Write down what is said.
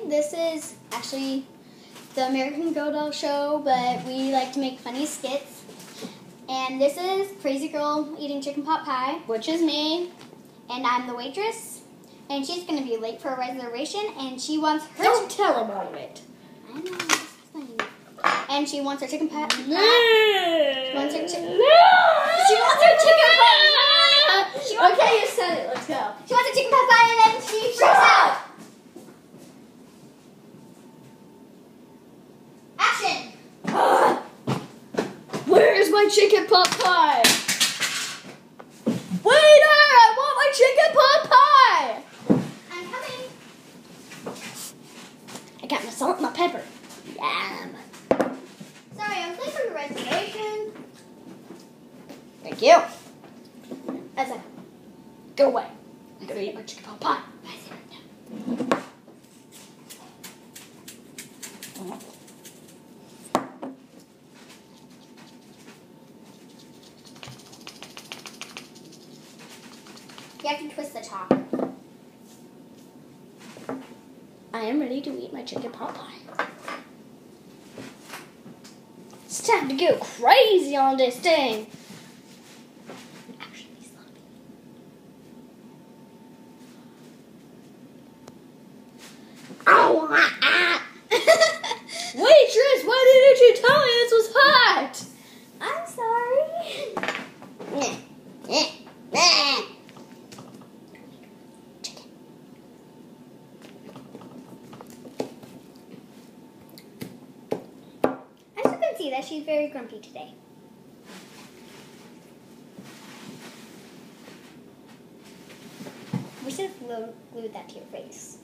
This is actually the American Girl Doll show, but we like to make funny skits. And this is Crazy Girl eating chicken pot pie, which is me, and I'm the waitress. And she's going to be late for a reservation, and she wants her... Don't tell about it. I know, this is funny. And she wants her chicken pot pie. No. She wants her chicken... No. She wants her chicken pot pie! Okay, you said it. Let's go. She wants her chicken pot pie, and then she freaks out. Action! Where is my chicken pot pie? Waiter, I want my chicken pot pie! I'm coming. I got my salt and my pepper. Yum. Sorry, I'm late for the reservation. Thank you. That's it. Go away. I'm gonna eat my chicken pot pie. You have to twist the top. I am ready to eat my chicken pot pie. It's time to go crazy on this thing. Actually, sloppy. Oh, Waitress, why didn't you tell me this was hot? I'm sorry. I still can see that she's very grumpy today. We should have glued that to your face.